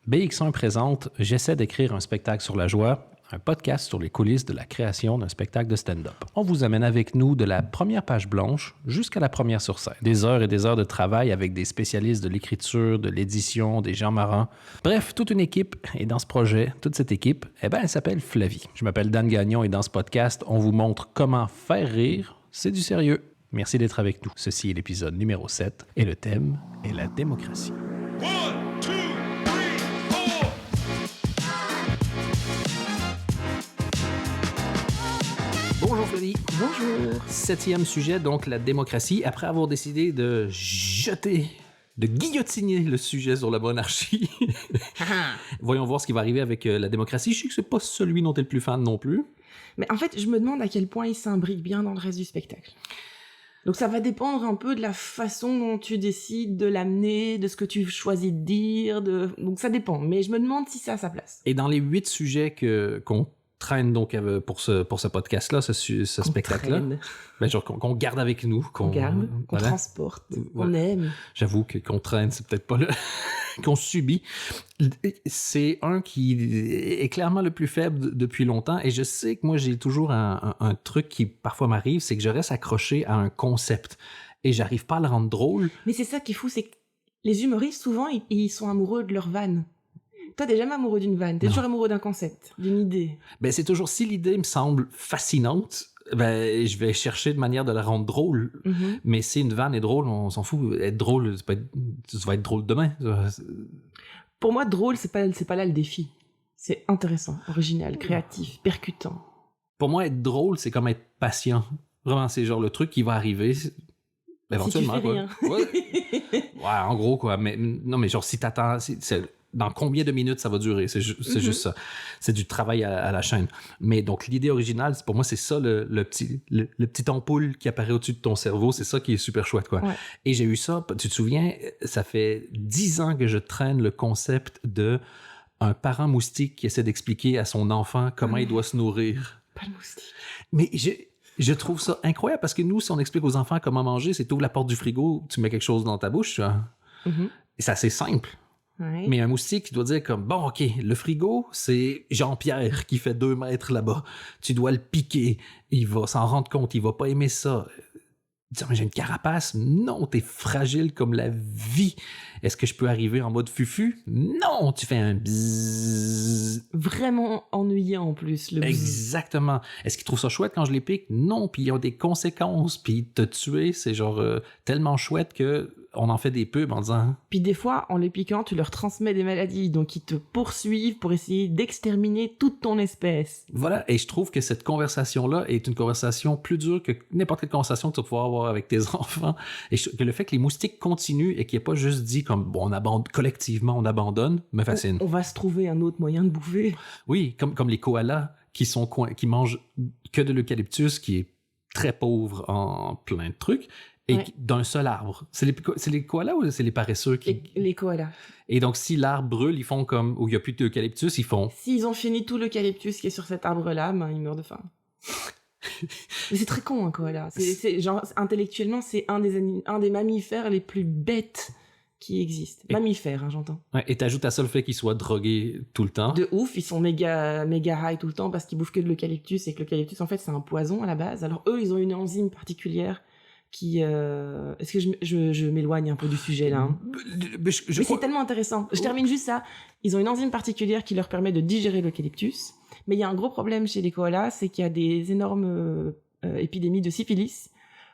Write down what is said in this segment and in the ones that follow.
BX1 présente J'essaie d'écrire un spectacle sur la joie, un podcast sur les coulisses de la création d'un spectacle de stand-up. On vous amène avec nous de la première page blanche jusqu'à la première sur scène. Des heures et des heures de travail avec des spécialistes de l'écriture, de l'édition, des gens marrants. Bref, toute une équipe. Et dans ce projet, toute cette équipe, elle s'appelle Flavie. Je m'appelle Dan Gagnon et dans ce podcast, on vous montre comment faire rire, c'est du sérieux. Merci d'être avec nous. Ceci est l'épisode numéro 7 et le thème est la démocratie. Bonjour Flavie. Bonjour. 7e sujet, donc la démocratie. Après avoir décidé de guillotiner le sujet sur la monarchie, voyons voir ce qui va arriver avec la démocratie. Je sais que c'est pas celui dont tu es le plus fan non plus. Mais en fait, je me demande à quel point il s'imbrique bien dans le reste du spectacle. Donc ça va dépendre un peu de la façon dont tu décides de l'amener, de ce que tu choisis de dire, donc ça dépend. Mais je me demande si c'est à sa place. Et dans les 8 sujets qu'on traîne donc pour ce podcast-là, ce spectacle-là, ben, genre qu'on garde avec nous, qu'on voilà. Transporte, qu'on aime. J'avoue que qu'on traîne, c'est peut-être pas le qu'on subit. C'est un qui est clairement le plus faible depuis longtemps, et je sais que moi j'ai toujours un truc qui parfois m'arrive, c'est que je reste accroché à un concept et j'arrive pas à le rendre drôle. Mais c'est ça qui est fou, c'est que les humoristes souvent ils sont amoureux de leur vanne. Toi, t'es jamais amoureux d'une vanne, t'es toujours amoureux d'un concept, d'une idée. Ben, c'est toujours, si l'idée me semble fascinante, ben, je vais chercher de manière de la rendre drôle. Mm-hmm. Mais si une vanne est drôle, on s'en fout. Être drôle, ça va être drôle demain. Pour moi, drôle, c'est pas là le défi. C'est intéressant, original, créatif, percutant. Pour moi, être drôle, c'est comme être patient. Vraiment, c'est genre le truc qui va arriver éventuellement. Si tu fais rien. Ouais, en gros, quoi. Mais non, mais genre, si t'attends... Dans combien de minutes ça va durer? C'est juste ça. C'est du travail à la chaîne. Mais donc, l'idée originale, pour moi, c'est ça, le petit ampoule qui apparaît au-dessus de ton cerveau. C'est ça qui est super chouette, quoi. Ouais. Et j'ai eu ça, tu te souviens, ça fait 10 ans que je traîne le concept de un parent moustique qui essaie d'expliquer à son enfant comment il doit se nourrir. Pas le moustique. Mais je trouve ça incroyable parce que nous, si on explique aux enfants comment manger, c'est tu ouvres la porte du frigo, tu mets quelque chose dans ta bouche, tu vois. Mm-hmm. Et c'est assez simple. Ouais. Mais un moustique, tu dois dire comme, bon, OK, le frigo, c'est Jean-Pierre qui fait 2 mètres là-bas. Tu dois le piquer. Il va s'en rendre compte. Il va pas aimer ça. Dire, mais j'ai une carapace. Non, t'es fragile comme la vie. Est-ce que je peux arriver en mode fufu? Non, tu fais un bzzz. Vraiment ennuyant en plus, le bzzz. Exactement. Est-ce qu'ils trouvent ça chouette quand je les pique? Non, puis ils ont des conséquences. Puis te tuer, c'est genre tellement chouette que on en fait des pubs en disant... Puis des fois, en les piquant, tu leur transmets des maladies. Donc, ils te poursuivent pour essayer d'exterminer toute ton espèce. Voilà. Et je trouve que cette conversation-là est une conversation plus dure que n'importe quelle conversation que tu vas pouvoir avoir avec tes enfants. Et que le fait que les moustiques continuent et qu'il n'y ait pas juste dit comme, bon, collectivement, on abandonne, me fascine. On va se trouver un autre moyen de bouffer. Oui, comme les koalas qui mangent que de l'eucalyptus, qui est très pauvre en plein de trucs. Et d'un seul arbre. C'est les koalas ou c'est les paresseux qui... Les koalas. Et donc, si l'arbre brûle, ils font comme... Où il n'y a plus d'eucalyptus, ils font... S'ils ont fini tout l'eucalyptus qui est sur cet arbre-là, ben, ils meurent de faim. Mais c'est très con, un koala. Genre, intellectuellement, c'est un des mammifères les plus bêtes qui existent. Mammifères, hein, j'entends. Ouais, et t'ajoutes à ça le fait qu'ils soient drogués tout le temps. De ouf, ils sont méga high tout le temps parce qu'ils bouffent que de l'eucalyptus et que l'eucalyptus, en fait, c'est un poison à la base. Alors, eux, ils ont une enzyme particulière qui... Est-ce que je m'éloigne un peu du sujet, là, hein? Mais c'est tellement intéressant. Je termine juste ça. Ils ont une enzyme particulière qui leur permet de digérer l'eucalyptus. Mais il y a un gros problème chez les koalas, c'est qu'il y a des énormes épidémies de syphilis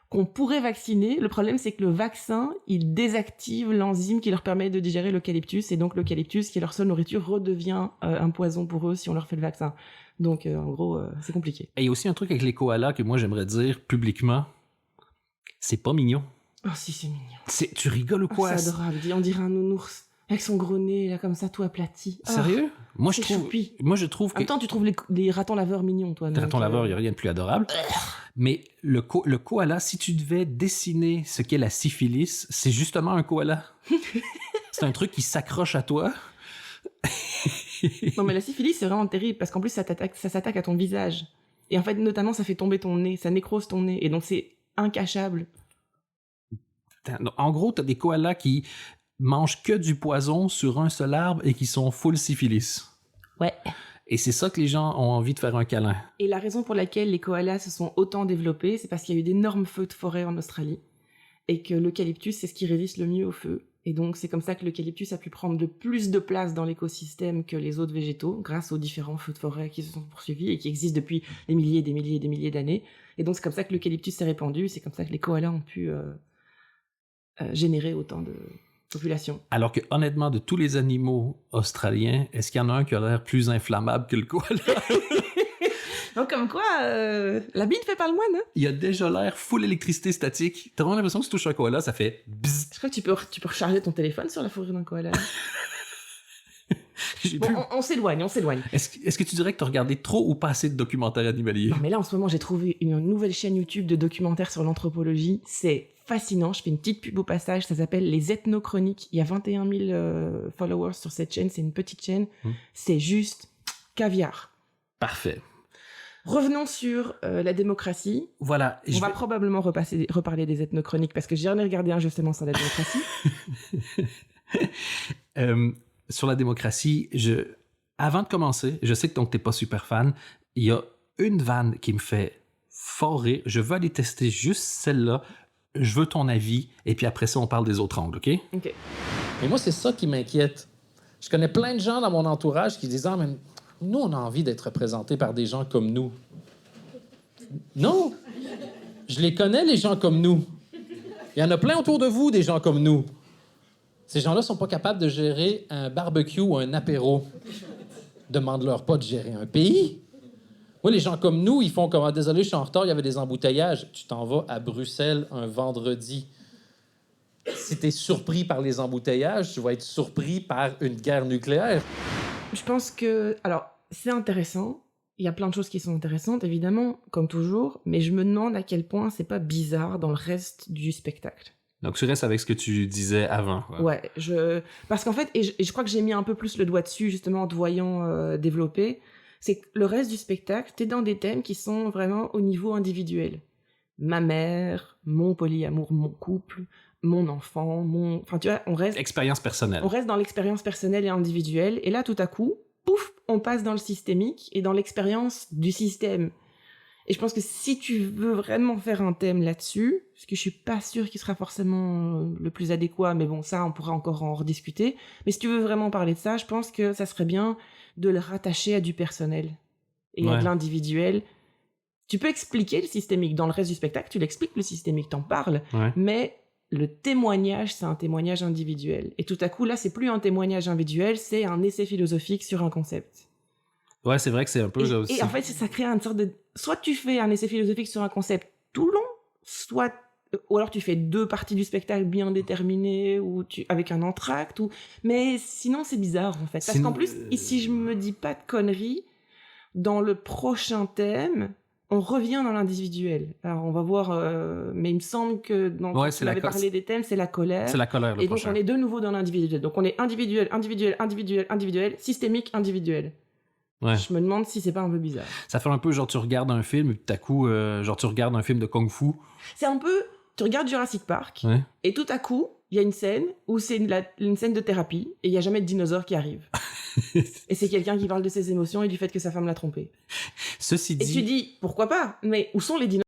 qu'on pourrait vacciner. Le problème, c'est que le vaccin, il désactive l'enzyme qui leur permet de digérer l'eucalyptus. Et donc, l'eucalyptus, qui est leur seule nourriture, redevient un poison pour eux si on leur fait le vaccin. Donc, en gros, c'est compliqué. Et il y a aussi un truc avec les koalas que moi, j'aimerais dire publiquement. C'est pas mignon. Oh si, c'est mignon. Tu rigoles ou quoi? C'est adorable. On dirait un nounours avec son gros nez, là, comme ça, tout aplati. Sérieux? Moi, je trouve que... En même temps, tu trouves les ratons laveurs mignons, toi. Les ratons laveurs, il n'y a rien de plus adorable. Mais le koala, si tu devais dessiner ce qu'est la syphilis, c'est justement un koala. C'est un truc qui s'accroche à toi. Non, mais la syphilis, c'est vraiment terrible, parce qu'en plus, ça s'attaque à ton visage. Et en fait, notamment, ça fait tomber ton nez, ça nécrose ton nez. Et donc, c'est incachable. En gros, t'as des koalas qui mangent que du poison sur un seul arbre et qui sont full syphilis. Ouais. Et c'est ça que les gens ont envie de faire un câlin. Et la raison pour laquelle les koalas se sont autant développés, c'est parce qu'il y a eu d'énormes feux de forêt en Australie. Et que l'eucalyptus, c'est ce qui résiste le mieux au feu. Et donc, c'est comme ça que l'eucalyptus a pu prendre de plus de place dans l'écosystème que les autres végétaux, grâce aux différents feux de forêt qui se sont poursuivis et qui existent depuis des milliers et des milliers et des milliers d'années. Et donc, c'est comme ça que l'eucalyptus s'est répandu, c'est comme ça que les koalas ont pu générer autant de population. Alors que, honnêtement, de tous les animaux australiens, est-ce qu'il y en a un qui a l'air plus inflammable que le koala? Donc, comme quoi, la bille ne fait pas le moine, hein? Il a déjà l'air full électricité statique. T'as vraiment l'impression que si tu touches un koala, ça fait bzzz. Je crois que tu peux recharger ton téléphone sur la fourrure d'un koala. On s'éloigne. Est-ce que tu dirais que tu as regardé trop ou pas assez de documentaires animaliers? Non, mais là, en ce moment, j'ai trouvé une nouvelle chaîne YouTube de documentaires sur l'anthropologie. C'est fascinant. Je fais une petite pub au passage. Ça s'appelle Les Ethnochroniques. Il y a 21 000 followers sur cette chaîne. C'est une petite chaîne. C'est juste caviar. Parfait. Revenons sur la démocratie. Voilà. On va probablement reparler des ethnochroniques parce que j'ai jamais regardé un justement sur la démocratie. Sur la démocratie, avant de commencer, je sais que donc t'es pas super fan, il y a une vanne qui me fait fort rire. Je veux aller tester juste celle-là. Je veux ton avis et puis après ça, on parle des autres angles, OK? OK. Mais moi, c'est ça qui m'inquiète. Je connais plein de gens dans mon entourage qui disent « Ah, mais nous, on a envie d'être représentés par des gens comme nous. » Non! Je les connais, les gens comme nous. Il y en a plein autour de vous, des gens comme nous. Ces gens-là sont pas capables de gérer un barbecue ou un apéro. Demande-leur pas de gérer un pays. Moi, les gens comme nous, ils font comme « Ah, désolé, je suis en retard, il y avait des embouteillages. » Tu t'en vas à Bruxelles un vendredi. Si t'es surpris par les embouteillages, tu vas être surpris par une guerre nucléaire. Je pense que... Alors, c'est intéressant. Il y a plein de choses qui sont intéressantes, évidemment, comme toujours. Mais je me demande à quel point c'est pas bizarre dans le reste du spectacle. Donc, tu restes avec ce que tu disais avant. Quoi. Ouais, parce qu'en fait, et je crois que j'ai mis un peu plus le doigt dessus, justement, en te voyant développer, c'est que le reste du spectacle, t'es dans des thèmes qui sont vraiment au niveau individuel. Ma mère, mon polyamour, mon couple, mon enfant, Enfin, tu vois, on reste... Expérience personnelle. On reste dans l'expérience personnelle et individuelle, et là, tout à coup, pouf, on passe dans le systémique et dans l'expérience du système. Et je pense que si tu veux vraiment faire un thème là-dessus, parce que je suis pas sûre qu'il sera forcément le plus adéquat, mais bon, ça, on pourra encore en rediscuter. Mais si tu veux vraiment parler de ça, je pense que ça serait bien de le rattacher à du personnel et à de l'individuel. Tu peux expliquer le systémique. Dans le reste du spectacle, tu l'expliques, le systémique, t'en parles. Ouais. Mais le témoignage, c'est un témoignage individuel. Et tout à coup, là, c'est plus un témoignage individuel, c'est un essai philosophique sur un concept. Ouais, c'est vrai que c'est un peu... Et en fait, ça crée une sorte de... Soit tu fais un essai philosophique sur un concept tout le long, ou alors tu fais 2 parties du spectacle bien déterminées, avec un entracte, mais sinon c'est bizarre en fait. Parce qu'en plus, si je me dis pas de conneries, dans le prochain thème, on revient dans l'individuel. Alors on va voir, mais il me semble que dans tu avais parlé des thèmes, c'est la colère. C'est la colère le prochain. Donc on est de nouveau dans l'individuel. Donc on est individuel, systémique, individuel. Ouais. Je me demande si c'est pas un peu bizarre. Ça fait un peu genre tu regardes un film et tout à coup, genre tu regardes un film de Kung Fu. C'est un peu, tu regardes Jurassic Park et tout à coup, il y a une scène où c'est une scène de thérapie et il y a jamais de dinosaure qui arrive. Et c'est quelqu'un qui parle de ses émotions et du fait que sa femme l'a trompé. Ceci dit... Et tu dis, pourquoi pas? Mais où sont les dinosaures?